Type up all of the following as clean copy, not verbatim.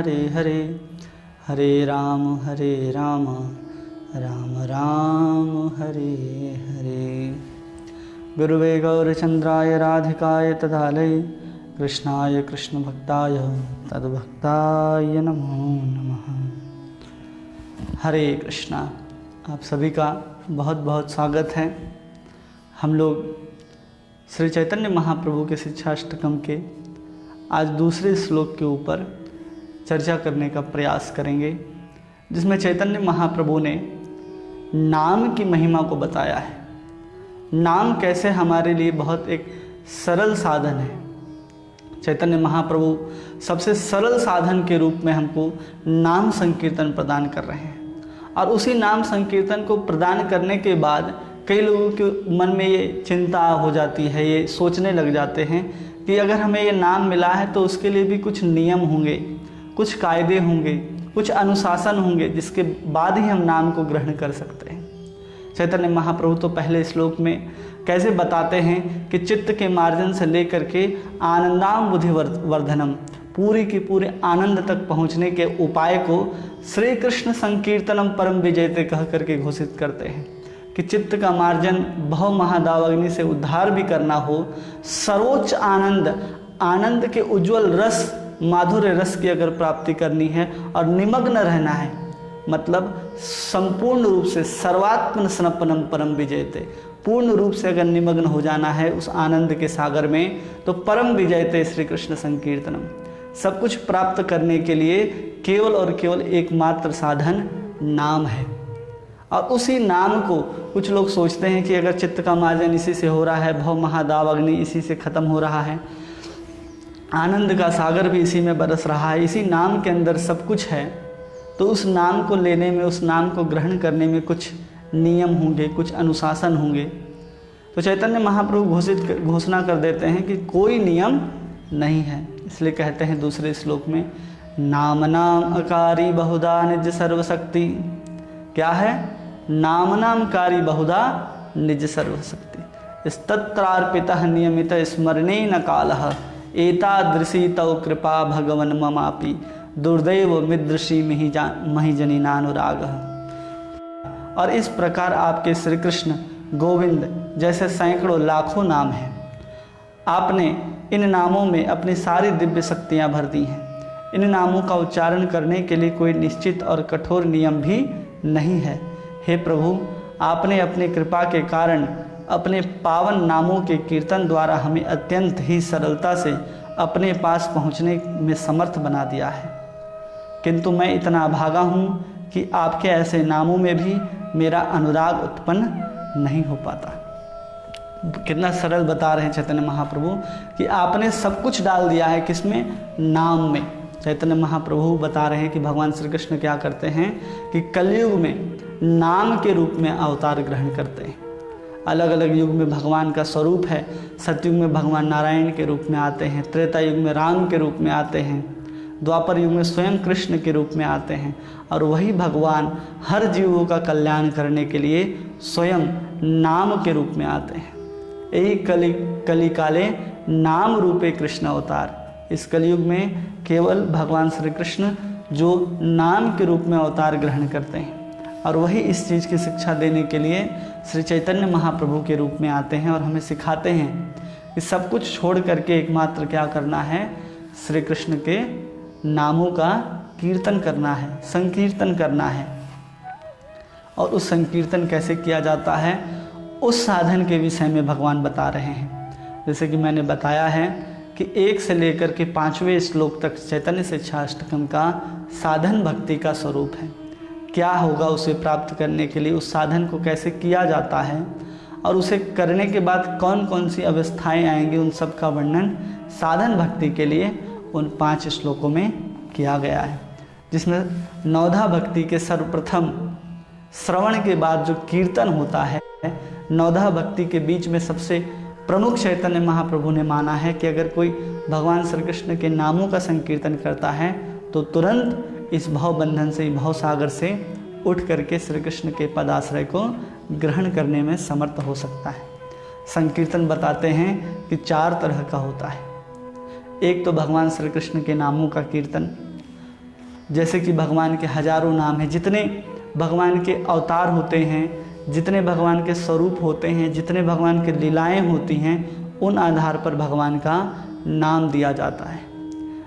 हरे हरे, हरे राम राम राम हरे हरे। गुरुवे गौरचंद्राय राधिकाय तदालय कृष्णाय कृष्णभक्ताय तद्भक्ताय नमो नमः। हरे कृष्णा। आप सभी का बहुत बहुत स्वागत है। हम लोग श्री चैतन्य महाप्रभु के शिक्षाष्टकम के आज दूसरे श्लोक के ऊपर चर्चा करने का प्रयास करेंगे, जिसमें चैतन्य महाप्रभु ने नाम की महिमा को बताया है। नाम कैसे हमारे लिए बहुत एक सरल साधन है। चैतन्य महाप्रभु सबसे सरल साधन के रूप में हमको नाम संकीर्तन प्रदान कर रहे हैं, और उसी नाम संकीर्तन को प्रदान करने के बाद कई लोगों के मन में ये चिंता हो जाती है, ये सोचने लग जाते हैं कि अगर हमें ये नाम मिला है तो उसके लिए भी कुछ नियम होंगे, कुछ कायदे होंगे, कुछ अनुशासन होंगे, जिसके बाद ही हम नाम को ग्रहण कर सकते हैं। चैतन्य महाप्रभु तो पहले श्लोक में कैसे बताते हैं कि चित्त के मार्जन से लेकर के आनंदाम बुद्धि वर्धनम, पूरी की पूरे आनंद तक पहुँचने के उपाय को श्री कृष्ण संकीर्तनम परम विजयते कह करके घोषित करते हैं कि चित्त का मार्जन भव महादावाग्नि से उद्धार भी करना हो, सर्वोच्च आनंद के उज्जवल रस माधुर्य रस की अगर प्राप्ति करनी है और निमग्न रहना है, मतलब संपूर्ण रूप से सर्वात्मन स्नपनम परम विजयते, पूर्ण रूप से अगर निमग्न हो जाना है उस आनंद के सागर में, तो परम विजयते श्री कृष्ण संकीर्तनम। सब कुछ प्राप्त करने के लिए केवल और केवल एकमात्र साधन नाम है। और उसी नाम को कुछ लोग सोचते हैं कि अगर चित्त का मार्जन इसी से हो रहा है, भव महादाव अग्नि इसी से खत्म हो रहा है, आनंद का सागर भी इसी में बरस रहा है, इसी नाम के अंदर सब कुछ है, तो उस नाम को लेने में, उस नाम को ग्रहण करने में कुछ नियम होंगे, कुछ अनुशासन होंगे। तो चैतन्य महाप्रभु घोषणा कर देते हैं कि कोई नियम नहीं है। इसलिए कहते हैं दूसरे श्लोक में, नाम नाम अकारी बहुधा निज सर्वशक्ति। क्या है? नाम नामकारी बहुधा निज सर्वशक्ति। स्तत्रार्पितः नियमित स्मरणे न कालः, एतादृशी तव कृपा भगवन ममापि, दुर्दैव मिदृशी महिजनी नानुराग। और इस प्रकार आपके श्री कृष्ण गोविंद जैसे सैकड़ों लाखों नाम हैं। आपने इन नामों में अपनी सारी दिव्य शक्तियाँ भर दी हैं। इन नामों का उच्चारण करने के लिए कोई निश्चित और कठोर नियम भी नहीं है। हे प्रभु, आपने अपनी कृपा के कारण अपने पावन नामों के कीर्तन द्वारा हमें अत्यंत ही सरलता से अपने पास पहुँचने में समर्थ बना दिया है। किंतु मैं इतना अभागा हूँ कि आपके ऐसे नामों में भी मेरा अनुराग उत्पन्न नहीं हो पाता। कितना सरल बता रहे हैं चैतन्य महाप्रभु कि आपने सब कुछ डाल दिया है, किसमें? नाम में। चैतन्य महाप्रभु बता रहे हैं कि भगवान श्री कृष्ण क्या करते हैं कि कलयुग में नाम के रूप में अवतार ग्रहण करते हैं। अलग अलग युग में भगवान का स्वरूप है। सतयुग में भगवान नारायण के रूप में आते हैं, त्रेता युग में राम के रूप में आते हैं, द्वापर युग में स्वयं कृष्ण के रूप में आते हैं, और वही भगवान हर जीवों का कल्याण करने के लिए स्वयं नाम के रूप में आते हैं। यही कली काले नाम रूपे कृष्ण अवतार। इस कलयुग में केवल भगवान श्री कृष्ण जो नाम के रूप में अवतार ग्रहण करते हैं, और वही इस चीज़ की शिक्षा देने के लिए श्री चैतन्य महाप्रभु के रूप में आते हैं और हमें सिखाते हैं कि सब कुछ छोड़ करके एकमात्र क्या करना है? श्री कृष्ण के नामों का कीर्तन करना है, संकीर्तन करना है। और उस संकीर्तन कैसे किया जाता है, उस साधन के विषय में भगवान बता रहे हैं। जैसे कि मैंने बताया है कि 1 से लेकर के 5वें श्लोक तक चैतन्य शिक्षाष्टकम का साधन भक्ति का स्वरूप है। क्या होगा उसे प्राप्त करने के लिए, उस साधन को कैसे किया जाता है, और उसे करने के बाद कौन कौन सी अवस्थाएं आएंगी, उन सब का वर्णन साधन भक्ति के लिए उन 5 श्लोकों में किया गया है। जिसमें नवधा भक्ति के सर्वप्रथम श्रवण के बाद जो कीर्तन होता है, नवधा भक्ति के बीच में सबसे प्रमुख चैतन्य महाप्रभु ने माना है कि अगर कोई भगवान श्री कृष्ण के नामों का संकीर्तन करता है तो तुरंत इस भव बंधन से, भव सागर से उठ करके श्री कृष्ण के पदाश्रय को ग्रहण करने में समर्थ हो सकता है। संकीर्तन बताते हैं कि 4 तरह का होता है। एक तो भगवान श्री कृष्ण के नामों का कीर्तन, जैसे कि भगवान के हजारों नाम हैं, जितने भगवान के अवतार होते हैं, जितने भगवान के स्वरूप होते हैं, जितने भगवान की लीलाएं होती हैं, उन आधार पर भगवान का नाम दिया जाता है।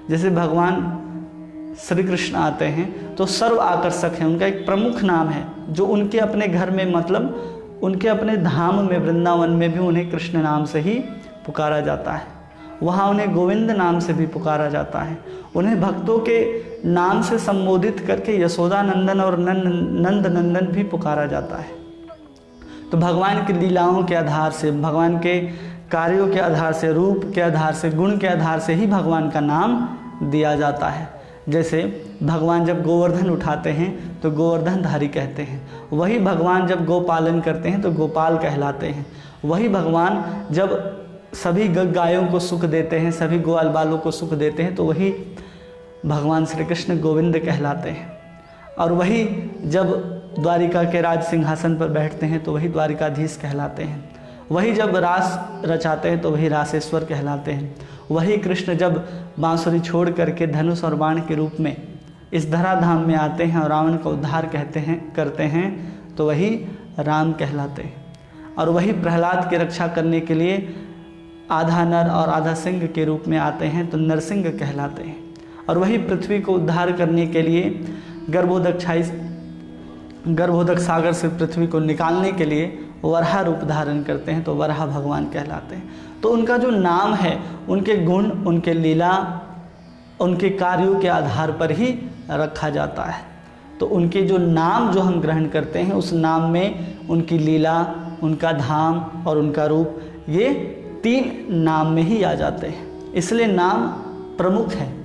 जैसे भगवान श्री कृष्ण आते हैं तो सर्व आकर्षक है, उनका एक प्रमुख नाम है जो उनके अपने घर में, मतलब उनके अपने धाम में वृंदावन में भी उन्हें कृष्ण नाम से ही पुकारा जाता है। वहाँ उन्हें गोविंद नाम से भी पुकारा जाता है। उन्हें भक्तों के नाम से संबोधित करके यशोदा नंदन और नंद नंदन भी पुकारा जाता है। तो भगवान की लीलाओं के आधार से, भगवान के कार्यों के आधार से, रूप के आधार से, गुण के आधार से ही भगवान का नाम दिया जाता है। जैसे भगवान जब गोवर्धन उठाते हैं तो गोवर्धन धारी कहते हैं, वही भगवान जब गोपालन करते हैं तो गोपाल कहलाते हैं, वही भगवान जब सभी गायों को सुख देते हैं, सभी ग्वाल बालों को सुख देते हैं तो वही भगवान श्री कृष्ण गोविंद कहलाते हैं। और वही जब द्वारिका के राज सिंहासन पर बैठते हैं तो वही द्वारिकाधीश कहलाते हैं। वही जब रास रचाते हैं तो वही रासेश्वर कहलाते हैं। वही कृष्ण जब बांसुरी छोड़ करके धनुष और बाण के रूप में इस धराधाम में आते हैं और रावण का उद्धार करते हैं तो वही राम कहलाते हैं। और वही प्रहलाद की रक्षा करने के लिए आधा नर और आधा सिंह के रूप में आते हैं तो नरसिंह कहलाते हैं। और वही पृथ्वी को उद्धार करने के लिए गर्भोदक सागर से पृथ्वी को निकालने के लिए वराह रूप धारण करते हैं तो वराह भगवान कहलाते हैं। तो उनका जो नाम है, उनके गुण, उनके लीला, उनके कार्यों के आधार पर ही रखा जाता है। तो उनके जो नाम जो हम ग्रहण करते हैं, उस नाम में उनकी लीला, उनका धाम और उनका रूप, ये 3 नाम में ही आ जाते हैं। इसलिए नाम प्रमुख है।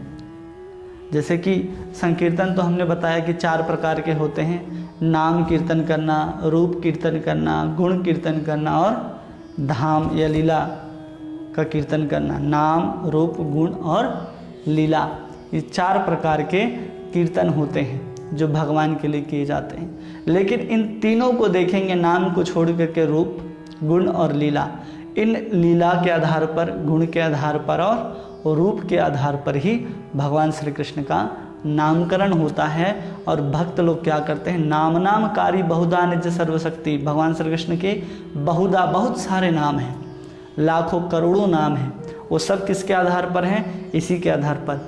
जैसे कि संकीर्तन तो हमने बताया कि 4 प्रकार के होते हैं, नाम कीर्तन करना, रूप कीर्तन करना, गुण कीर्तन करना और धाम या लीला का कीर्तन करना। नाम, रूप, गुण और लीला, ये 4 प्रकार के कीर्तन होते हैं जो भगवान के लिए किए जाते हैं। लेकिन इन तीनों को देखेंगे, नाम को छोड़ करके रूप, गुण और लीला, इन लीला के आधार पर, गुण के आधार पर और रूप के आधार पर ही भगवान श्री कृष्ण का नामकरण होता है। और भक्त लोग क्या करते हैं, नाम नामकारी बहुधा निज सर्वशक्ति। भगवान श्री कृष्ण के बहुधा, बहुत सारे नाम हैं, लाखों करोड़ों नाम हैं। वो सब किसके आधार पर हैं? इसी के आधार पर,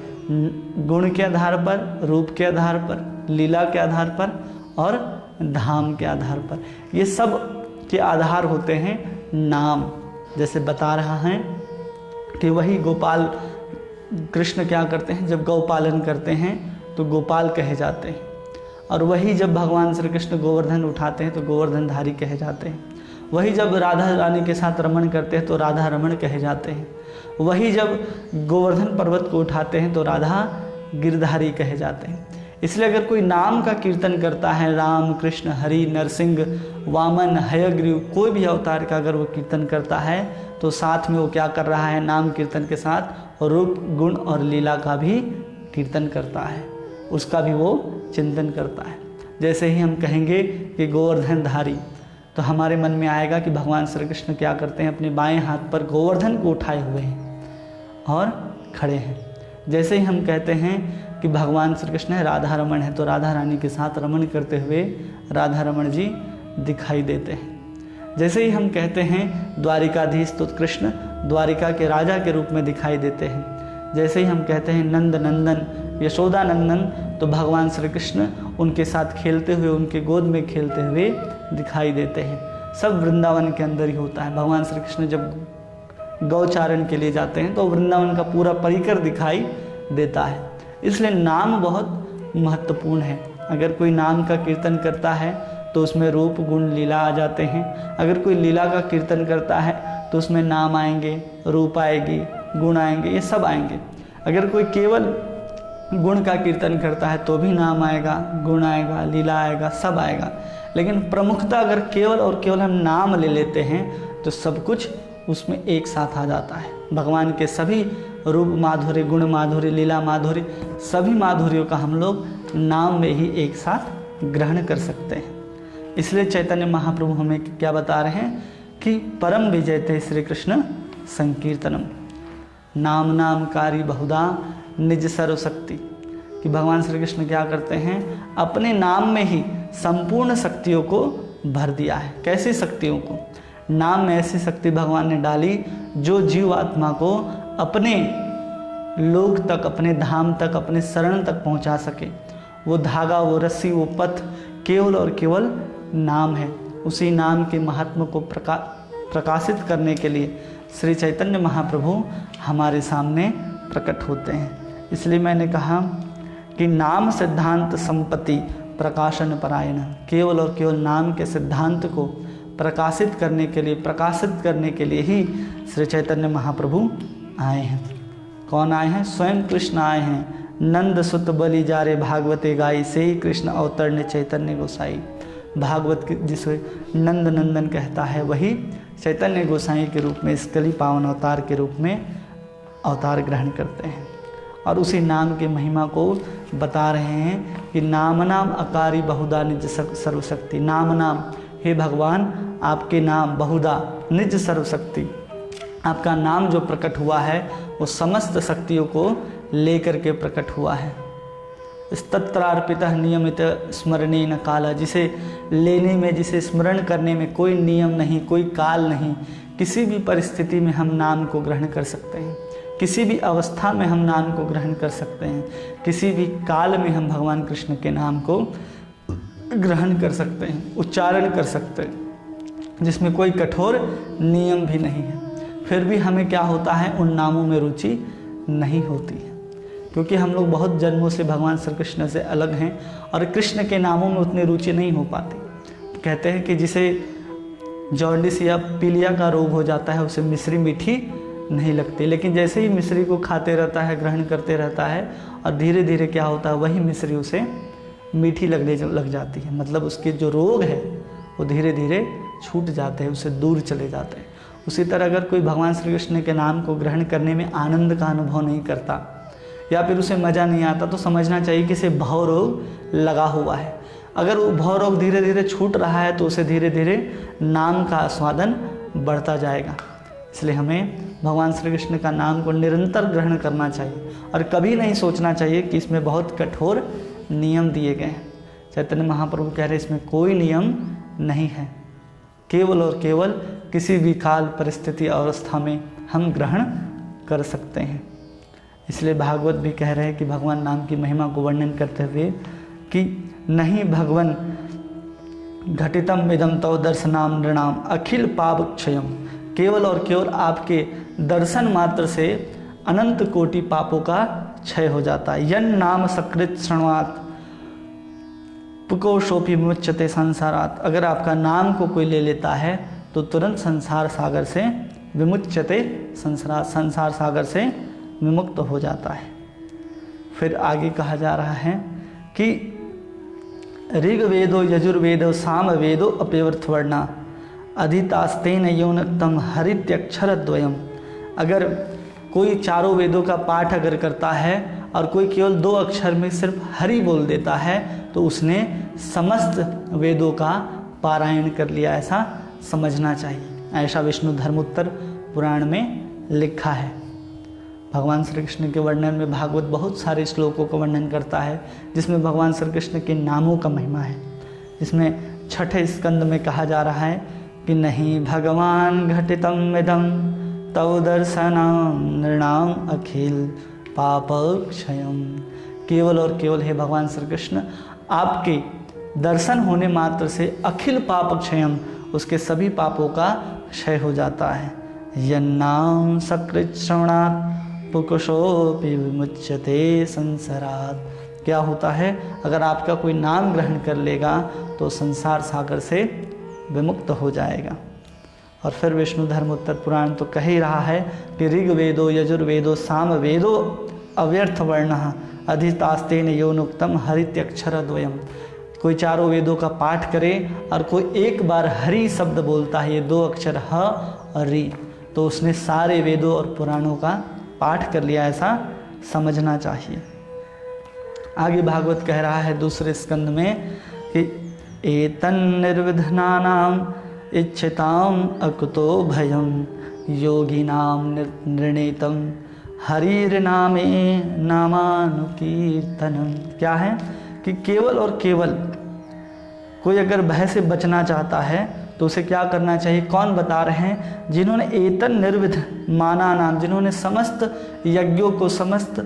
गुण के आधार पर, रूप के आधार पर, लीला के आधार पर और धाम के आधार पर। ये सब के आधार होते हैं नाम। जैसे बता रहा है कि वही गोपाल कृष्ण क्या करते हैं, जब गौ पालन करते हैं तो गोपाल कहे जाते हैं। और वही जब भगवान श्री कृष्ण गोवर्धन उठाते हैं तो गोवर्धन धारी कहे जाते हैं। वही जब राधा रानी के साथ रमण करते हैं तो राधा रमण कहे जाते हैं। वही जब गोवर्धन पर्वत को उठाते हैं तो राधा गिरधारी कहे जाते हैं। इसलिए अगर कोई नाम का कीर्तन करता है, राम, कृष्ण, हरि, नरसिंह, वामन, हयग्रीव, कोई भी अवतार का अगर वो कीर्तन करता है तो साथ में वो क्या कर रहा है, नाम कीर्तन के साथ रूप, गुण और लीला का भी कीर्तन करता है, उसका भी वो चिंतन करता है। जैसे ही हम कहेंगे कि गोवर्धन धारी, तो हमारे मन में आएगा कि भगवान श्री कृष्ण क्या करते हैं, अपने बाएं हाथ पर गोवर्धन को उठाए हुए हैं और खड़े हैं। जैसे ही हम कहते हैं कि भगवान श्री कृष्ण राधा रमण है तो राधा रानी के साथ रमण करते हुए राधा रमण जी दिखाई देते हैं। जैसे ही हम कहते हैं द्वारिकाधीश तो कृष्ण द्वारिका के राजा के रूप में दिखाई देते हैं। जैसे ही हम कहते हैं नंद नंदन, यशोदा नंदन, तो भगवान श्री कृष्ण उनके साथ खेलते हुए, उनके गोद में खेलते हुए दिखाई देते हैं। सब वृंदावन के अंदर ही होता है। भगवान श्री कृष्ण जब गौचारण के लिए जाते हैं तो वृंदावन का पूरा परिकर दिखाई देता है। इसलिए नाम बहुत महत्वपूर्ण है। अगर कोई नाम का कीर्तन करता है तो उसमें रूप, गुण, लीला आ जाते हैं। अगर कोई लीला का कीर्तन करता है तो उसमें नाम आएंगे, रूप आएगी, गुण आएंगे, ये सब आएंगे। अगर कोई केवल गुण का कीर्तन करता है तो भी नाम आएगा, गुण आएगा, लीला आएगा, सब आएगा। लेकिन प्रमुखता अगर केवल और केवल हम नाम ले लेते हैं तो सब कुछ उसमें एक साथ आ जाता है। भगवान के सभी रूप माधुर्य, गुण माधुर्य, लीला माधुर्य, सभी माधुर्यों का हम लोग नाम में ही एक साथ ग्रहण कर सकते हैं। इसलिए चैतन्य महाप्रभु हमें क्या बता रहे हैं कि परम विजयते श्री कृष्ण संकीर्तनम, नाम नामकारी बहुधा निज सर्वशक्ति, कि भगवान श्री कृष्ण क्या करते हैं, अपने नाम में ही संपूर्ण शक्तियों को भर दिया है। कैसी शक्तियों को? नाम में ऐसी शक्ति भगवान ने डाली जो जीव आत्मा को अपने लोक तक, अपने धाम तक, अपने शरण तक पहुंचा सके। वो धागा, वो रस्सी, वो पथ केवल और केवल नाम है। उसी नाम के महात्मा को प्रकाशित करने के लिए श्री चैतन्य महाप्रभु हमारे सामने प्रकट होते हैं। इसलिए मैंने कहा कि नाम सिद्धांत संपत्ति प्रकाशन परायण, केवल और केवल नाम के सिद्धांत को प्रकाशित करने के लिए ही श्री चैतन्य महाप्रभु आए हैं। कौन आए हैं? स्वयं कृष्ण आए हैं। नंद सुत बलि जारे भागवते गाई, से ही कृष्ण अवतरने चैतन्य गोसाई। भागवत जिसे नंद नंदन कहता है वही चैतन्य गोसाई के रूप में, इस कली पावन अवतार के रूप में अवतार ग्रहण करते हैं। और उसी नाम की महिमा को बता रहे हैं कि नाम नाम अकारी बहुधा निज सर्वशक्ति। नाम नाम, हे भगवान आपके नाम बहुधा निज सर्वशक्ति, आपका नाम जो प्रकट हुआ है वो समस्त शक्तियों को लेकर के प्रकट हुआ है। स्तत्रार्पितः नियमित स्मरणेन काल, जिसे लेने में, जिसे स्मरण करने में कोई नियम नहीं, कोई काल नहीं। किसी भी परिस्थिति में हम नाम को ग्रहण कर सकते हैं, किसी भी अवस्था में हम नाम को ग्रहण कर सकते हैं, किसी भी काल में हम भगवान कृष्ण के नाम को ग्रहण कर सकते हैं, उच्चारण कर सकते हैं, जिसमें कोई कठोर नियम भी नहीं है। फिर भी हमें क्या होता है, उन नामों में रुचि नहीं होती है, क्योंकि हम लोग बहुत जन्मों से भगवान श्री कृष्ण से अलग हैं और कृष्ण के नामों में उतनी रुचि नहीं हो पाती। कहते हैं कि जिसे जॉन्डिस या पीलिया का रोग हो जाता है उसे मिश्री मीठी नहीं लगती, लेकिन जैसे ही मिश्री को खाते रहता है, ग्रहण करते रहता है, और धीरे धीरे क्या होता है, वही मिश्री उसे मीठी लगने लग जाती है। मतलब उसके जो रोग है वो धीरे धीरे छूट जाते हैं, उससे दूर चले जाते हैं। उसी तरह अगर कोई भगवान श्री कृष्ण के नाम को ग्रहण करने में आनंद का अनुभव नहीं करता या फिर उसे मज़ा नहीं आता, तो समझना चाहिए कि इसे भव रोग लगा हुआ है। अगर वो भव रोग धीरे धीरे छूट रहा है तो उसे धीरे धीरे नाम का आस्वादन बढ़ता जाएगा। इसलिए हमें भगवान श्री कृष्ण का नाम को निरंतर ग्रहण करना चाहिए और कभी नहीं सोचना चाहिए कि इसमें बहुत कठोर नियम दिए गए हैं। चैतन्य महाप्रभु कह रहे हैं इसमें कोई नियम नहीं है, केवल और केवल किसी भी काल, परिस्थिति, अवस्था में हम ग्रहण कर सकते हैं। इसलिए भागवत भी कह रहे हैं कि भगवान नाम की महिमा को वर्णन करते हुए कि नहीं भगवन घटितम इदम तव दर्शनाम नृणाम अखिल पाप क्षयम, केवल और केवल आपके दर्शन मात्र से अनंत कोटि पापों का क्षय हो जाता है। यन नाम सकृत श्रृण्वात पुकोशोपि विमुच्यते संसारात, अगर आपका नाम को कोई ले लेता है तो तुरंत संसार सागर से विमुच्यते, संसार सागर से विमुक्त हो जाता है। फिर आगे कहा जा रहा है कि ऋग्वेदो यजुर्वेदो सामवेदो अप्यवर्थवर्णा अधितास्तेन यौनक्तम हरित्यक्षरद्वयम, अगर कोई चारों वेदों का पाठ अगर करता है और कोई केवल 2 अक्षर में सिर्फ हरि बोल देता है तो उसने समस्त वेदों का पारायण कर लिया, ऐसा समझना चाहिए। ऐसा विष्णु धर्मोत्तर पुराण में लिखा है। भगवान श्री कृष्ण के वर्णन में भागवत बहुत सारे श्लोकों का वर्णन करता है जिसमें भगवान श्री कृष्ण के नामों का महिमा है, जिसमें 6ठे स्कंद में कहा जा रहा है कि नहीं भगवान घटितम इदम तव दर्शनाम नृणाम अखिल पाप क्षयम, केवल और केवल हे भगवान श्री कृष्ण आपके दर्शन होने मात्र से अखिल पाप क्षयम, उसके सभी पापों का क्षय हो जाता है। यन्नाम सकृत श्रवणात् पुकुशोपि विमुच्यते संसारात्, क्या होता है अगर आपका कोई नाम ग्रहण कर लेगा तो संसार सागर से विमुक्त हो जाएगा। और फिर विष्णु धर्मोत्तर पुराण तो कह ही रहा है कि ऋग्वेदो यजुर्वेदो सामवेदो अव्यर्थ वर्ण अधितास्तेन यौनुक्तम हरित्यक्षरद्वयम, कोई चारों वेदों का पाठ करे और कोई एक बार हरि शब्द बोलता है, ये 2 अक्षर ह और रि, तो उसने सारे वेदों और पुराणों का पाठ कर लिया, ऐसा समझना चाहिए। आगे भागवत कह रहा है दूसरे स्कंद में कि एतन निर्विघ्नानाम इच्छिताम अकुतो भयम योगिनाम निर्णेतम हरिर नामे नामानुकीर्तनम। क्या है कि केवल और केवल कोई अगर भय से बचना चाहता है तो उसे क्या करना चाहिए? कौन बता रहे हैं? जिन्होंने एतन निर्विध माना नाम, जिन्होंने समस्त यज्ञों को, समस्त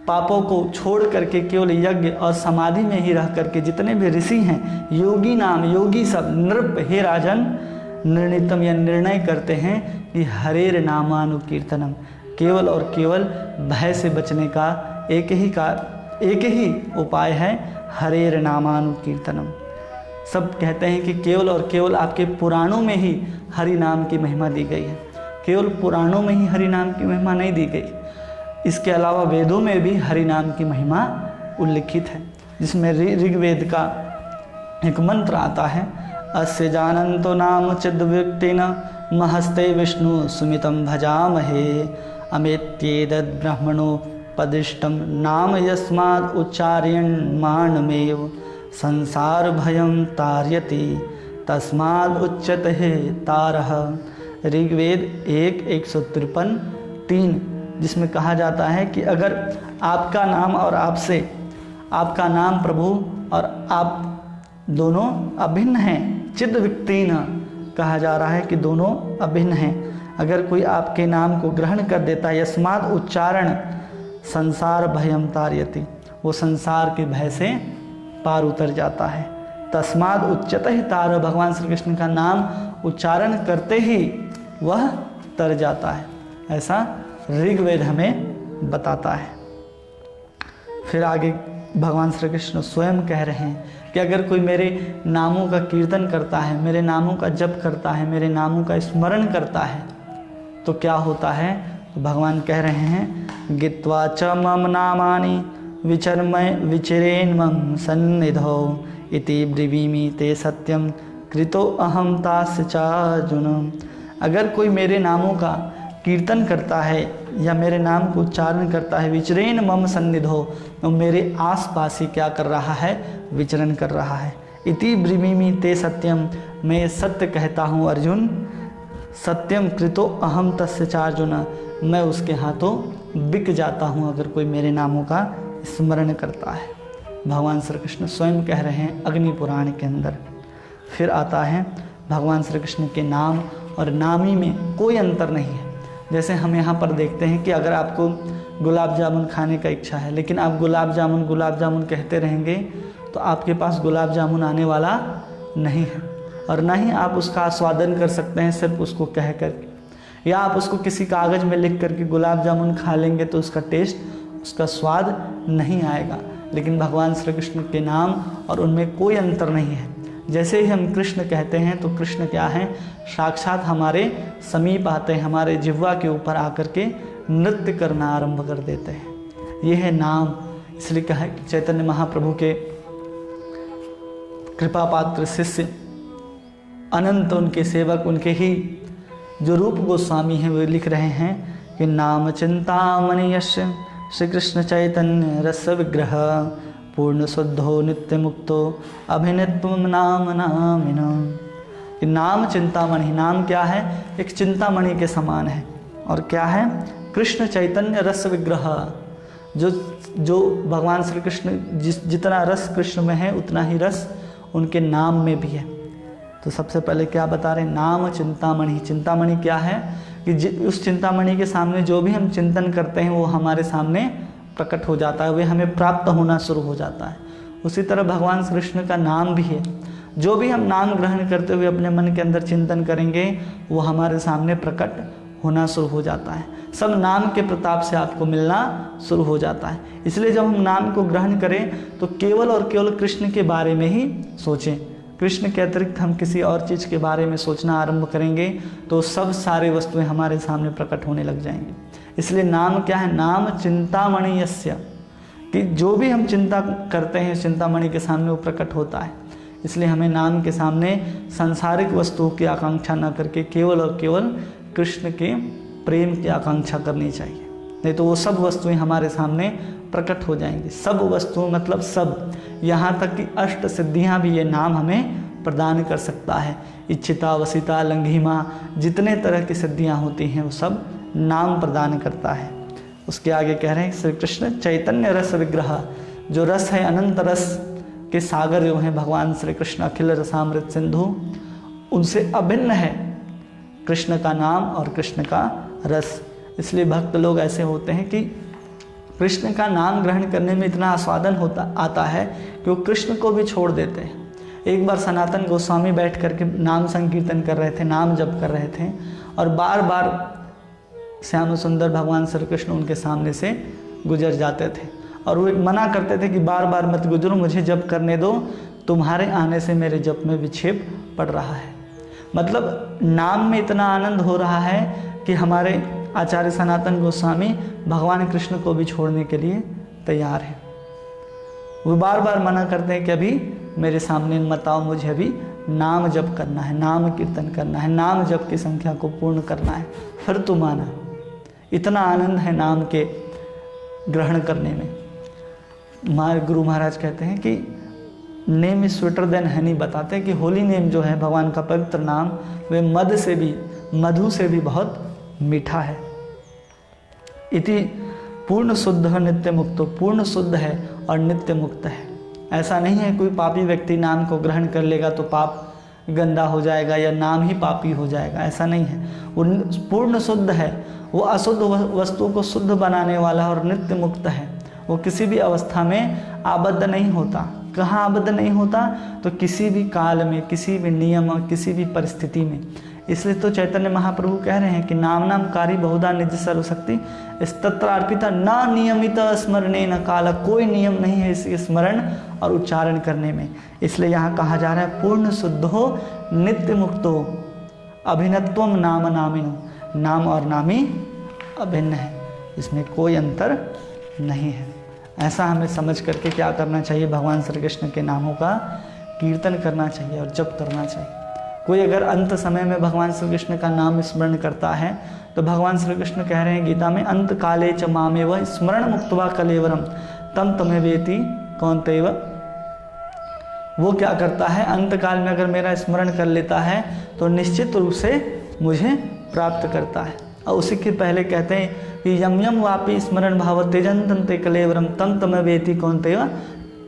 पापों को छोड़ करके केवल यज्ञ और समाधि में ही रह करके जितने भी ऋषि हैं, योगी नाम, योगी सब, नृप, हे राजन, निर्णितम या निर्णय करते हैं कि हरेर नामानुकीर्तनम, केवल और केवल भय से बचने का एक ही उपाय है, हरेर नामानुकीर्तनम। सब कहते हैं कि केवल और केवल आपके पुराणों में ही हरि नाम की महिमा दी गई है, केवल पुराणों में ही हरि नाम की महिमा नहीं दी गई, इसके अलावा वेदों में भी हरि नाम की महिमा उल्लिखित है, जिसमें ऋग्वेद का एक मंत्र आता है, अस्य जानन्तो नाम चिद्व्यक्तेन महस्ते विष्णु सुमितं भजामहे अमेत्येतद् ब्रह्मणोपदिष्टं नाम यस्मात् उच्चार्यमाणमेव संसार भयं तारयति तस्माद् उच्यते तारः। ऋग्वेद 1:153, जिसमें कहा जाता है कि अगर आपका नाम और आपसे, आपका नाम प्रभु और आप दोनों अभिन्न हैं, चिद्व्यक्तेन कहा जा रहा है कि दोनों अभिन्न हैं, अगर कोई आपके नाम को ग्रहण कर देता है, यस्मात् उच्चारण संसार भयं तारयति, वो संसार के भय से पार उतर जाता है, तस्माद् उच्यते ही तार, भगवान श्री कृष्ण का नाम उच्चारण करते ही वह तर जाता है, ऐसा ऋग्वेद हमें बताता है। फिर आगे भगवान श्री कृष्ण स्वयं कह रहे हैं कि अगर कोई मेरे नामों का कीर्तन करता है, मेरे नामों का जप करता है, मेरे नामों का स्मरण करता है तो क्या होता है? तो भगवान कह रहे हैं, गित्वा च मम नामानि विचरेन्मम सन्निधौ इति ब्रवीमि ते सत्यम कृतो अहम तास्य चार्जुन। अगर कोई मेरे नामों का कीर्तन करता है या मेरे नाम को उच्चारण करता है, विचरेन मम सन्निधौ, तो मेरे आसपास ही क्या कर रहा है? विचरण कर रहा है। इति ब्रवीमि ते सत्यम, मैं सत्य कहता हूँ अर्जुन, सत्यम कृतो अहम तस्य चार्जुन, मैं उसके हाथों बिक जाता हूँ अगर कोई मेरे नामों का स्मरण करता है। भगवान श्री कृष्ण स्वयं कह रहे हैं अग्नि पुराण के अंदर। फिर आता है भगवान श्री कृष्ण के नाम और नामी में कोई अंतर नहीं है। जैसे हम यहाँ पर देखते हैं कि अगर आपको गुलाब जामुन खाने का इच्छा है, लेकिन आप गुलाब जामुन कहते रहेंगे तो आपके पास गुलाब जामुन आने वाला नहीं है, और ना ही आप उसका आस्वादन कर सकते हैं सिर्फ उसको कह करके, या आप उसको किसी कागज़ में लिख करके गुलाब जामुन खा लेंगे तो उसका टेस्ट, उसका स्वाद नहीं आएगा। लेकिन भगवान श्री कृष्ण के नाम और उनमें कोई अंतर नहीं है। जैसे ही हम कृष्ण कहते हैं तो कृष्ण क्या हैं? साक्षात हमारे समीप आते हैं, हमारे जिह्वा के ऊपर आकर के नृत्य करना आरंभ कर देते हैं। ये है नाम। इसलिए कहा कि चैतन्य महाप्रभु के कृपा पात्र शिष्य अनंत, उनके सेवक, उनके ही जो रूप गोस्वामी हैं, वे लिख रहे हैं कि नाम चिंतामणि यस्य श्री कृष्ण चैतन्य रस विग्रह पूर्ण शुद्धो नित्य मुक्तो अभिनित्व नाम नामिना। कि नाम चिंतामणि, नाम क्या है? एक चिंतामणि के समान है। और क्या है? कृष्ण चैतन्य रस विग्रह, जो भगवान श्री कृष्ण जितना रस कृष्ण में है उतना ही रस उनके नाम में भी है। तो सबसे पहले क्या बता रहे हैं? नाम चिंतामणि। चिंतामणि क्या है? कि उस चिंतामणि के सामने जो भी हम चिंतन करते हैं वो हमारे सामने प्रकट हो जाता है, वे हमें प्राप्त होना शुरू हो जाता है। उसी तरह भगवान श्री कृष्ण का नाम भी है। जो भी हम नाम ग्रहण करते हुए अपने मन के अंदर चिंतन करेंगे वो हमारे सामने प्रकट होना शुरू हो जाता है। सब नाम के प्रताप से आपको मिलना शुरू हो जाता है। इसलिए जब हम नाम को ग्रहण करें तो केवल और केवल कृष्ण के बारे में ही सोचें। कृष्ण के अतिरिक्त हम किसी और चीज़ के बारे में सोचना आरंभ करेंगे तो सब सारे वस्तुएं हमारे सामने प्रकट होने लग जाएंगी। इसलिए नाम क्या है? नाम चिंतामणि यस्य, कि जो भी हम चिंता करते हैं चिंतामणि के सामने वो प्रकट होता है। इसलिए हमें नाम के सामने सांसारिक वस्तुओं की आकांक्षा न करके केवल और केवल कृष्ण के प्रेम की आकांक्षा करनी चाहिए, नहीं तो वो सब वस्तुएं हमारे सामने प्रकट हो जाएंगी। सब वस्तुओं मतलब सब, यहाँ तक कि अष्ट सिद्धियाँ भी ये नाम हमें प्रदान कर सकता है। इच्छिता, वसिता, लंघिमा, जितने तरह की सिद्धियाँ होती हैं वो सब नाम प्रदान करता है। उसके आगे कह रहे हैं श्री कृष्ण चैतन्य रस विग्रह, जो रस है अनंत रस के सागर जो हैं भगवान श्री कृष्ण अखिल रसामृत सिंधु, उनसे अभिन्न है कृष्ण का नाम और कृष्ण का रस। इसलिए भक्त लोग ऐसे होते हैं कि कृष्ण का नाम ग्रहण करने में इतना आस्वादन आता है कि वो कृष्ण को भी छोड़ देते हैं। एक बार सनातन गोस्वामी बैठ करके नाम संकीर्तन कर रहे थे, नाम जप कर रहे थे, और बार बार श्याम सुंदर भगवान श्री कृष्ण उनके सामने से गुजर जाते थे और वो मना करते थे कि बार बार मत गुजरो, मुझे जप करने दो, तुम्हारे आने से मेरे जप में विक्षेप पड़ रहा है। मतलब नाम में इतना आनंद हो रहा है कि हमारे आचार्य सनातन गोस्वामी भगवान कृष्ण को भी छोड़ने के लिए तैयार हैं। वो बार बार मना करते हैं कि अभी मेरे सामने मत आओ, मुझे अभी नाम जप करना है, नाम कीर्तन करना है, नाम जप की संख्या को पूर्ण करना है, फिर तुम आना। इतना आनंद है नाम के ग्रहण करने में। हमारे गुरु महाराज कहते हैं कि name is sweeter than Honey, बताते हैं कि होली नेम जो है भगवान का पवित्र नाम, वे मधु से भी बहुत मीठा है। इति पूर्ण शुद्ध नित्य मुक्तो, पूर्ण शुद्ध है और नित्य मुक्त है। ऐसा नहीं है कोई पापी व्यक्ति नाम को ग्रहण कर लेगा तो पाप गंदा हो जाएगा या नाम ही पापी हो जाएगा, ऐसा नहीं है। वो पूर्ण शुद्ध है, वो अशुद्ध वस्तु को शुद्ध बनाने वाला और नित्य मुक्त है। वो किसी भी अवस्था में आबद्ध नहीं होता। कहाँ आबद्ध नहीं होता? तो किसी भी काल में, किसी भी नियम, किसी भी परिस्थिति में। इसलिए तो चैतन्य महाप्रभु कह रहे हैं कि नामकारी बहुधा निज सर्वशक्ति स्तत्र अर्पिता ना नियमित स्मरणे न काला, कोई नियम नहीं है इसके स्मरण और उच्चारण करने में। इसलिए यहाँ कहा जा रहा है पूर्ण शुद्ध हो नित्य मुक्त हो अभिन्नत्वम नाम नामिनो, नाम और नामी अभिन्न है, इसमें कोई अंतर नहीं है। ऐसा हमें समझ करके क्या करना चाहिए? भगवान श्री कृष्ण के नामों का कीर्तन करना चाहिए और जप करना चाहिए। कोई अगर अंत समय में भगवान श्री कृष्ण का नाम स्मरण करता है तो भगवान श्री कृष्ण कह रहे हैं गीता में, अंत काले च मामेव स्मरण मुक्त्वा कलेवरम तम तमेवेति कौन्तेय। वो क्या करता है? अंत काल में अगर मेरा स्मरण कर लेता है तो निश्चित रूप से मुझे प्राप्त करता है। और उसी के पहले कहते हैं कि यम यम वापी स्मरण भाव तेजंतंते कलेवरम तम तमेवेति कौन्तेय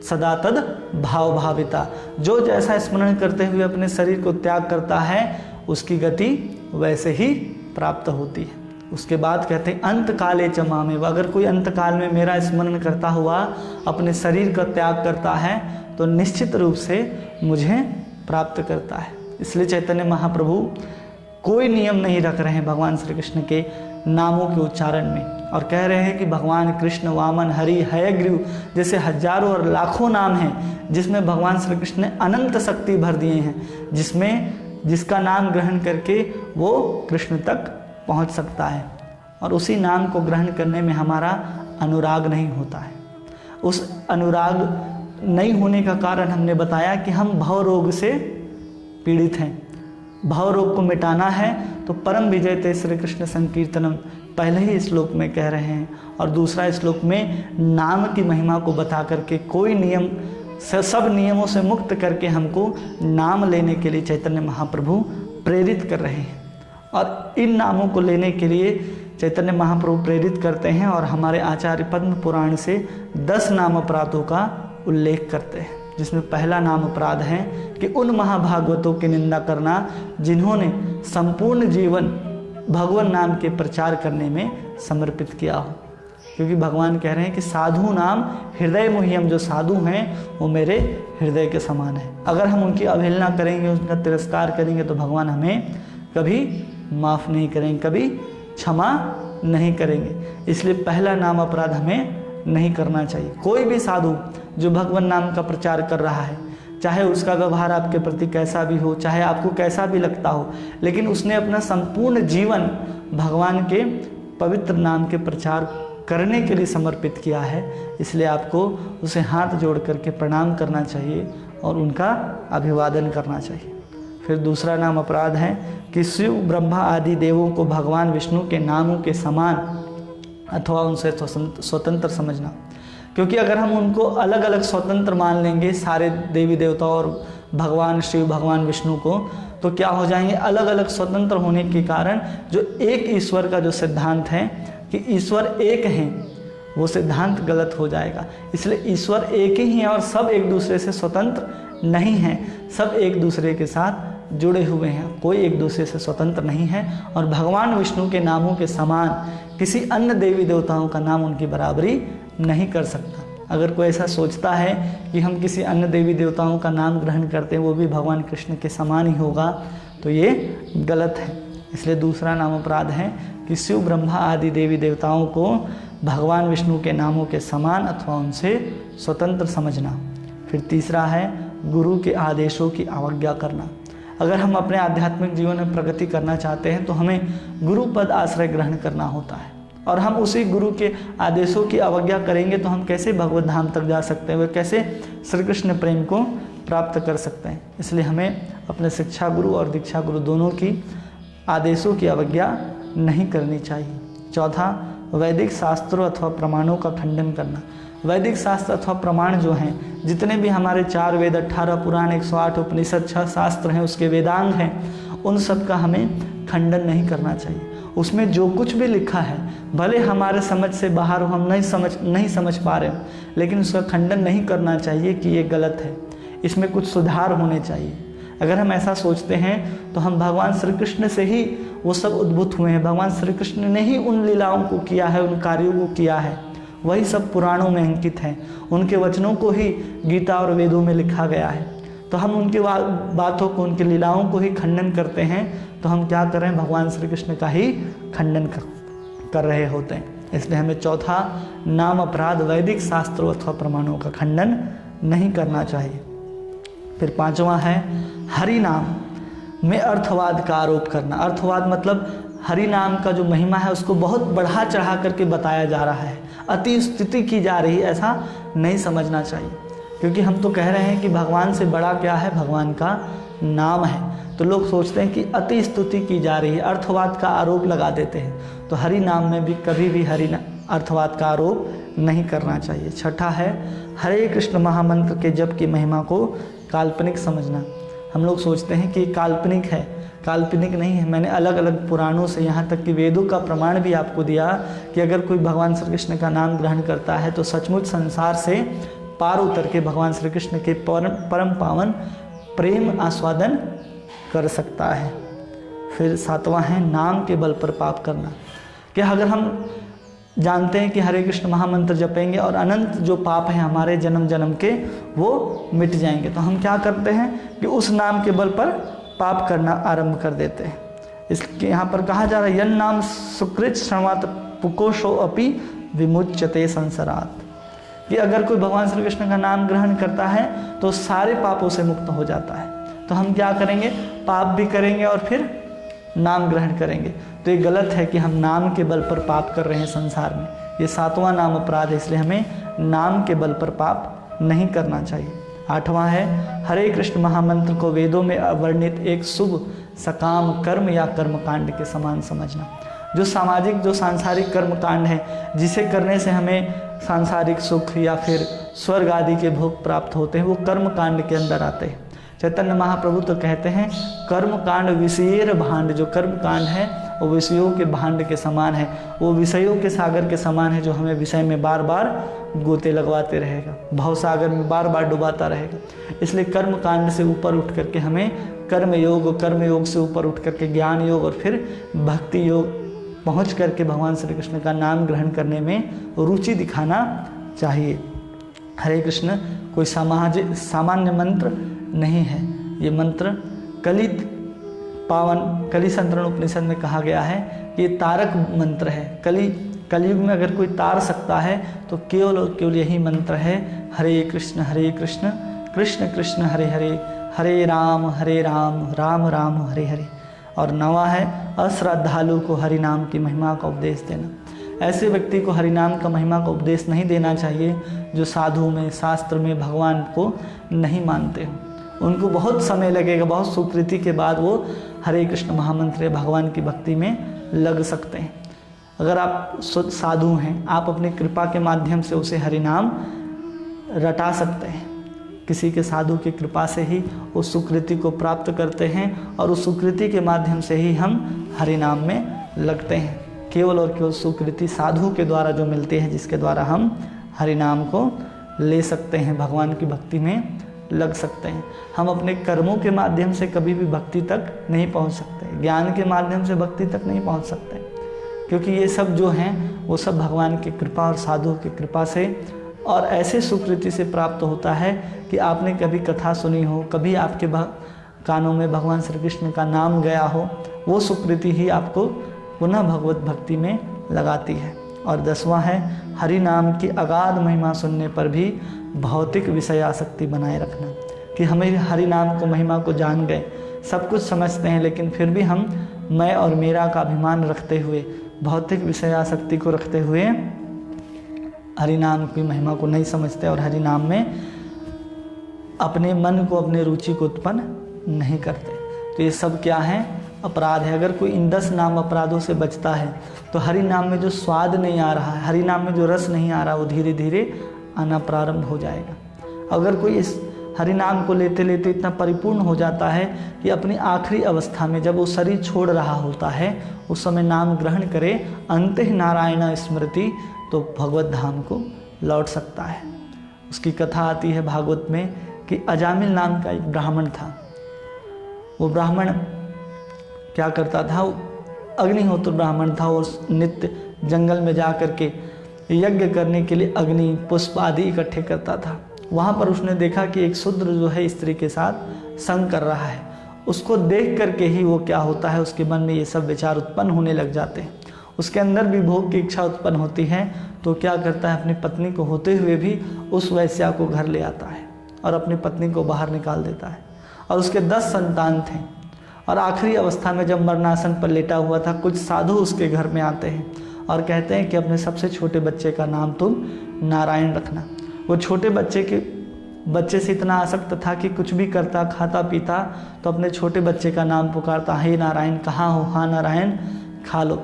सदा तद भाव भाविता। जो जैसा स्मरण करते हुए अपने शरीर को त्याग करता है उसकी गति वैसे ही प्राप्त होती है। उसके बाद कहते हैं अंत काले च मामेव, अगर कोई अंत काल में मेरा स्मरण करता हुआ अपने शरीर का त्याग करता है तो निश्चित रूप से मुझे प्राप्त करता है। इसलिए चैतन्य महाप्रभु कोई नियम नहीं रख रहे हैं भगवान श्री कृष्ण के नामों के उच्चारण में और कह रहे हैं कि भगवान कृष्ण, वामन, हरि, हयग्रीव जैसे हजारों और लाखों नाम हैं जिसमें भगवान श्री कृष्ण ने अनंत शक्ति भर दिए हैं, जिसका नाम ग्रहण करके वो कृष्ण तक पहुंच सकता है। और उसी नाम को ग्रहण करने में हमारा अनुराग नहीं होता है। उस अनुराग नहीं होने का कारण हमने बताया कि हम भव रोग से पीड़ित हैं। भव रोग को मिटाना है तो परम विजयते श्री कृष्ण संकीर्तनम पहले ही श्लोक में कह रहे हैं, और दूसरा श्लोक में नाम की महिमा को बता करके कोई नियम सब नियमों से मुक्त करके हमको नाम लेने के लिए चैतन्य महाप्रभु प्रेरित कर रहे हैं। और इन नामों को लेने के लिए चैतन्य महाप्रभु प्रेरित करते हैं और हमारे आचार्य पद्म पुराण से 10 नाम अपराधों का उल्लेख करते हैं, जिसमें पहला नाम अपराध है कि उन महाभागवतों की निंदा करना जिन्होंने संपूर्ण जीवन भगवान नाम के प्रचार करने में समर्पित किया हो। क्योंकि भगवान कह रहे हैं कि साधु नाम हृदय मुह्यम, जो साधु हैं वो मेरे हृदय के समान है। अगर हम उनकी अवहेलना करेंगे, उनका तिरस्कार करेंगे तो भगवान हमें कभी माफ़ नहीं करेंगे, कभी क्षमा नहीं करेंगे। इसलिए पहला नाम अपराध हमें नहीं करना चाहिए। कोई भी साधु जो भगवान नाम का प्रचार कर रहा है, चाहे उसका व्यवहार आपके प्रति कैसा भी हो, चाहे आपको कैसा भी लगता हो, लेकिन उसने अपना संपूर्ण जीवन भगवान के पवित्र नाम के प्रचार करने के लिए समर्पित किया है। इसलिए आपको उसे हाथ जोड़ करके प्रणाम करना चाहिए और उनका अभिवादन करना चाहिए। फिर दूसरा नाम अपराध है कि शिव, ब्रह्मा आदि देवों को भगवान विष्णु के नामों के समान अथवा उनसे स्वतंत्र समझना। क्योंकि अगर हम उनको अलग अलग स्वतंत्र मान लेंगे, सारे देवी देवताओं और भगवान शिव, भगवान विष्णु को, तो क्या हो जाएंगे? अलग अलग स्वतंत्र होने के कारण जो एक ईश्वर का जो सिद्धांत है, कि ईश्वर एक हैं, वो सिद्धांत गलत हो जाएगा। इसलिए ईश्वर एक ही है और सब एक दूसरे से स्वतंत्र नहीं हैं, सब एक दूसरे के साथ जुड़े हुए हैं, कोई एक दूसरे से स्वतंत्र नहीं है। और भगवान विष्णु के नामों के समान किसी अन्य देवी देवताओं का नाम उनकी बराबरी नहीं कर सकता। अगर कोई ऐसा सोचता है कि हम किसी अन्य देवी देवताओं का नाम ग्रहण करते हैं वो भी भगवान कृष्ण के समान ही होगा, तो ये गलत है। इसलिए दूसरा नाम अपराध है कि शिव ब्रह्मा आदि देवी देवताओं को भगवान विष्णु के नामों के समान अथवा उनसे स्वतंत्र समझना। फिर तीसरा है गुरु के आदेशों की अवज्ञा करना। अगर हम अपने आध्यात्मिक जीवन में प्रगति करना चाहते हैं तो हमें गुरु पद आश्रय ग्रहण करना होता है, और हम उसी गुरु के आदेशों की अवज्ञा करेंगे तो हम कैसे भगवत धाम तक जा सकते हैं, वे कैसे श्री कृष्ण प्रेम को प्राप्त कर सकते हैं। इसलिए हमें अपने शिक्षा गुरु और दीक्षा गुरु दोनों की आदेशों की अवज्ञा नहीं करनी चाहिए। चौथा, वैदिक शास्त्रों अथवा प्रमाणों का खंडन करना। वैदिक शास्त्र अथवा प्रमाण जो हैं, जितने भी हमारे 4 वेद, 18 पुराण, 108 उपनिषद, 6 शास्त्र हैं, उसके वेदांग हैं, उन सब का हमें खंडन नहीं करना चाहिए। उसमें जो कुछ भी लिखा है भले हमारे समझ से बाहर हो, हम नहीं समझ पा रहे हो, लेकिन उसका खंडन नहीं करना चाहिए कि ये गलत है, इसमें कुछ सुधार होने चाहिए। अगर हम ऐसा सोचते हैं तो हम भगवान श्री कृष्ण से ही वो सब उद्भूत हुए हैं, भगवान श्री कृष्ण ने ही उन लीलाओं को किया है, उन कार्यों को किया है, वही सब पुराणों में अंकित हैं, उनके वचनों को ही गीता और वेदों में लिखा गया है। तो हम उनके बातों को, उनकी लीलाओं को ही खंडन करते हैं तो हम क्या कर रहे हैं, भगवान श्री कृष्ण का ही खंडन कर रहे होते हैं। इसलिए हमें चौथा नाम अपराध, वैदिक शास्त्रों अथवा प्रमाणों का खंडन नहीं करना चाहिए। फिर पांचवा है हरि नाम में अर्थवाद का आरोप करना। अर्थवाद मतलब हरि नाम का जो महिमा है उसको बहुत बढ़ा चढ़ा करके बताया जा रहा है, अति स्तुति की जा रही है, ऐसा नहीं समझना चाहिए। क्योंकि हम तो कह रहे हैं कि भगवान से बड़ा क्या है, भगवान का नाम है, तो लोग सोचते हैं कि अति स्तुति की जा रही है, अर्थवाद का आरोप लगा देते हैं। तो हरि नाम में भी कभी भी अर्थवाद का आरोप नहीं करना चाहिए। छठा है हरे कृष्ण महामंत्र के जप की महिमा को काल्पनिक समझना। हम लोग सोचते हैं कि काल्पनिक है, काल्पनिक नहीं है। मैंने अलग अलग पुराणों से, यहाँ तक कि वेदों का प्रमाण भी आपको दिया कि अगर कोई भगवान श्री कृष्ण का नाम ग्रहण करता है तो सचमुच संसार से पार उतर के भगवान श्री कृष्ण के परम पावन प्रेम आस्वादन कर सकता है। फिर सातवां है नाम के बल पर पाप करना। कि अगर हम जानते हैं कि हरे कृष्ण महामंत्र जपेंगे और अनंत जो पाप हैं हमारे जन्म जन्म के वो मिट जाएंगे, तो हम क्या करते हैं कि उस नाम के बल पर पाप करना आरंभ कर देते हैं। इसके यहाँ पर कहा जा रहा है यन नाम सुकृत श्रवणात् पुकोशो अपि विमुच्यते संसरात, कि अगर कोई भगवान श्री कृष्ण का नाम ग्रहण करता है तो सारे पापों से मुक्त हो जाता है। तो हम क्या करेंगे, पाप भी करेंगे और फिर नाम ग्रहण करेंगे। तो ये गलत है कि हम नाम के बल पर पाप कर रहे हैं संसार में। ये सातवां नाम अपराध है, इसलिए हमें नाम के बल पर पाप नहीं करना चाहिए। आठवां है हरे कृष्ण महामंत्र को वेदों में वर्णित एक शुभ सकाम कर्म या कर्मकांड के समान समझना। जो सामाजिक, जो सांसारिक कर्मकांड है जिसे करने से हमें सांसारिक सुख या फिर स्वर्ग आदि के भोग प्राप्त होते हैं, वो कर्मकांड के अंदर आते हैं। चैतन्य महाप्रभु तो कहते हैं कर्मकांड विषयेर भांड, जो कर्मकांड है वो विषयों के भांड के समान है, वो विषयों के सागर के समान है जो हमें विषय में बार बार गोते लगवाते रहेगा, भव सागर में बार बार डुबाता रहेगा। इसलिए कर्मकांड से ऊपर उठ करके हमें कर्मयोग से ऊपर उठ करके ज्ञान योग और फिर भक्ति योग पहुँच करके भगवान श्री कृष्ण का नाम ग्रहण करने में रुचि दिखाना चाहिए। हरे कृष्ण कोई सामान्य मंत्र नहीं है, ये मंत्र कली संतरण उपनिषद में कहा गया है कि ये तारक मंत्र है। कलयुग में अगर कोई तार सकता है तो केवल और केवल यही मंत्र है, हरे कृष्ण कृष्ण कृष्ण हरे हरे, हरे राम राम राम हरे हरे। और नवा है अश्रद्धालु को हरि नाम की महिमा का उपदेश देना। ऐसे व्यक्ति को हरि नाम का महिमा का उपदेश नहीं देना चाहिए जो साधु में, शास्त्र में भगवान को नहीं मानते हो। उनको बहुत समय लगेगा, बहुत सुकृति के बाद वो हरे कृष्ण महामंत्र भगवान की भक्ति में लग सकते हैं। अगर आप साधु हैं, आप अपनी कृपा के माध्यम से उसे हरि नाम रटा सकते हैं। किसी के साधु की कृपा से ही उस सुकृति को प्राप्त करते हैं और उस सुकृति के माध्यम से ही हम हरि नाम में लगते हैं। केवल और केवल सुकृति साधु के द्वारा जो मिलती है, जिसके द्वारा हम हरि नाम को ले सकते हैं, भगवान की भक्ति में लग सकते हैं। हम अपने कर्मों के माध्यम से कभी भी भक्ति तक नहीं पहुंच सकते, ज्ञान के माध्यम से भक्ति तक नहीं पहुंच सकते, क्योंकि ये सब जो हैं वो सब भगवान की कृपा और साधु की कृपा से और ऐसे सुकृति से प्राप्त होता है कि आपने कभी कथा सुनी हो, कभी आपके कानों में भगवान श्री कृष्ण का नाम गया हो, वो सुकृति ही आपको पुनः भगवत भक्ति में लगाती है। और 10वां है हरि नाम की अगाध महिमा सुनने पर भी भौतिक विषयासक्ति बनाए रखना, कि हमें हरि नाम को महिमा को जान गए, सब कुछ समझते हैं, लेकिन फिर भी हम मैं और मेरा का अभिमान रखते हुए, भौतिक विषयासक्ति को रखते हुए हरि नाम की महिमा को नहीं समझते और हरि नाम में अपने मन को, अपने रुचि को उत्पन्न नहीं करते। तो ये सब क्या है? अपराध है। अगर कोई इन 10 नाम अपराधों से बचता है तो हरि नाम में जो स्वाद नहीं आ रहा है, हरि नाम में जो रस नहीं आ रहा, वो धीरे धीरे आना प्रारंभ हो जाएगा। अगर कोई इस हरि नाम को लेते लेते इतना परिपूर्ण हो जाता है कि अपनी आखिरी अवस्था में जब वो शरीर छोड़ रहा होता है, उस समय नाम ग्रहण करे, अंतः नारायण स्मृति, तो भगवत धाम को लौट सकता है। उसकी कथा आती है भागवत में कि अजामिल नाम का एक ब्राह्मण था। वो ब्राह्मण क्या करता था? अग्निहोत्र ब्राह्मण था और नित्य जंगल में जा कर के यज्ञ करने के लिए अग्नि, पुष्प आदि इकट्ठे करता था। वहाँ पर उसने देखा कि एक शूद्र जो है स्त्री के साथ संग कर रहा है। उसको देख करके ही वो क्या होता है, उसके मन में ये सब विचार उत्पन्न होने लग जाते हैं। उसके अंदर भी भोग की इच्छा उत्पन्न होती है, तो क्या करता है, अपनी पत्नी को होते हुए भी उस वैश्या को घर ले आता है और अपनी पत्नी को बाहर निकाल देता है। और उसके 10 संतान थे और आखिरी अवस्था में जब मरणासन पर लेटा हुआ था, कुछ साधु उसके घर में आते हैं और कहते हैं कि अपने सबसे छोटे बच्चे का नाम तुम नारायण रखना। वो छोटे बच्चे से इतना आसक्त था कि कुछ भी करता, खाता पीता तो अपने छोटे बच्चे का नाम पुकारता, हे नारायण कहाँ हो, हाँ नारायण खा लो।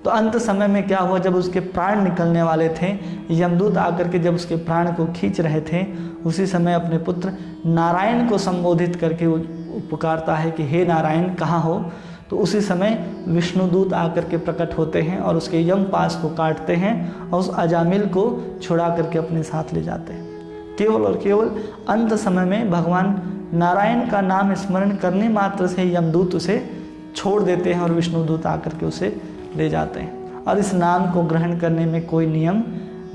तो अंत समय में क्या हुआ, जब उसके प्राण निकलने वाले थे, यमदूत आकर के जब उसके प्राण को खींच रहे थे, उसी समय अपने पुत्र नारायण को संबोधित करके वो पुकारता है कि हे नारायण कहाँ हो। तो उसी समय विष्णुदूत आकर के प्रकट होते हैं और उसके यम पास को काटते हैं और उस अजामिल को छुड़ा करके अपने साथ ले जाते हैं। केवल और केवल अंत समय में भगवान नारायण का नाम स्मरण करने मात्र से यमदूत उसे छोड़ देते हैं और विष्णुदूत आकर के उसे ले जाते हैं। और इस नाम को ग्रहण करने में कोई नियम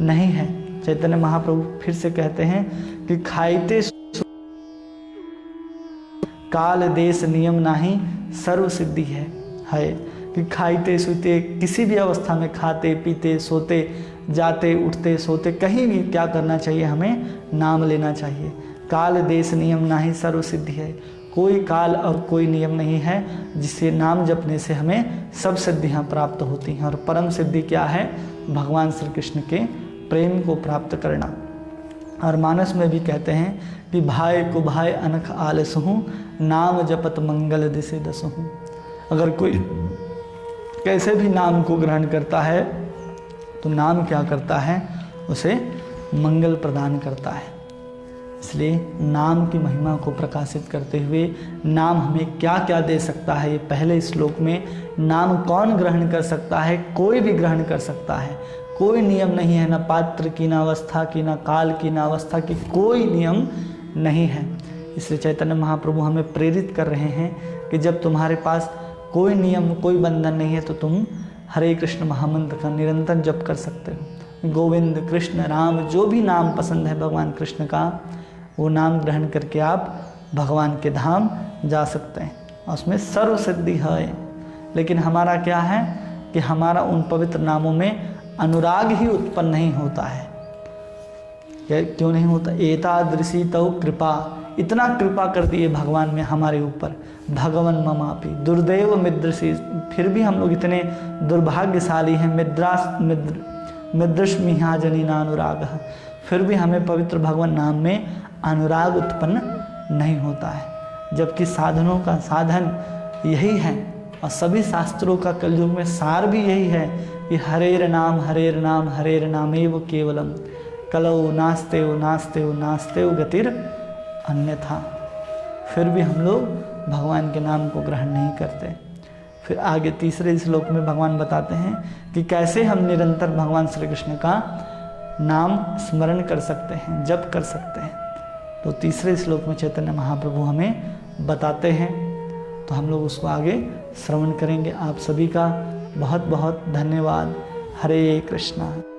नहीं है। चैतन्य महाप्रभु फिर से कहते हैं कि खाइते काल देश नियम नाही सर्व सिद्धि है कि खाइते सोते, किसी भी अवस्था में खाते पीते सोते जाते उठते सोते कहीं भी क्या करना चाहिए, हमें नाम लेना चाहिए। काल देश नियम नाही सर्व सिद्धि है, कोई काल और कोई नियम नहीं है जिससे नाम जपने से हमें सब सिद्धियां प्राप्त होती हैं। और परम सिद्धि क्या है? भगवान श्री कृष्ण के प्रेम को प्राप्त करना। और मानस में भी कहते हैं कि भाई को भाई अनख आलसहूँ, नाम जपत मंगल दिसे दसहूँ। अगर कोई कैसे भी नाम को ग्रहण करता है तो नाम क्या करता है, उसे मंगल प्रदान करता है। इसलिए नाम की महिमा को प्रकाशित करते हुए नाम हमें क्या क्या दे सकता है, ये पहले श्लोक में नाम कौन ग्रहण कर सकता है, कोई भी ग्रहण कर सकता है, कोई नियम नहीं है, ना पात्र की, ना अवस्था की, ना काल की, ना अवस्था की, कोई नियम नहीं है। इसलिए चैतन्य महाप्रभु हमें प्रेरित कर रहे हैं कि जब तुम्हारे पास कोई नियम कोई बंधन नहीं है तो तुम हरे कृष्ण महामंत्र का निरंतर जप कर सकते हो। गोविंद कृष्ण राम जो भी नाम पसंद है भगवान कृष्ण का, वो नाम ग्रहण करके आप भगवान के धाम जा सकते हैं और उसमें सर्व सिद्धि है। लेकिन हमारा क्या है कि हमारा उन पवित्र नामों में अनुराग ही उत्पन्न नहीं होता है। क्यों नहीं होता? एतादृशी तो कृपा, इतना कृपा कर दिए भगवान ने हमारे ऊपर, भगवन ममापि दुर्दैव मिद्रसी, फिर भी हम लोग इतने दुर्भाग्यशाली हैं, मिद्रश्मिहा जनिना अनुराग, फिर भी हमें पवित्र भगवान नाम में अनुराग उत्पन्न नहीं होता है। जबकि साधनों का साधन यही है और सभी शास्त्रों का कलयुग में सार भी यही है कि हरेर नाम हरेर नामेव केवलम, कलौ नास्तेव नास्तेव नास्तेव गतिर अन्यथा। फिर भी हम लोग भगवान के नाम को ग्रहण नहीं करते। फिर आगे तीसरे श्लोक में भगवान बताते हैं कि कैसे हम निरंतर भगवान श्री कृष्ण का नाम स्मरण कर सकते हैं, जप कर सकते हैं। तो तीसरे श्लोक में चैतन्य महाप्रभु हमें बताते हैं, तो हम लोग उसको आगे श्रवण करेंगे। आप सभी का बहुत बहुत धन्यवाद। हरे कृष्णा।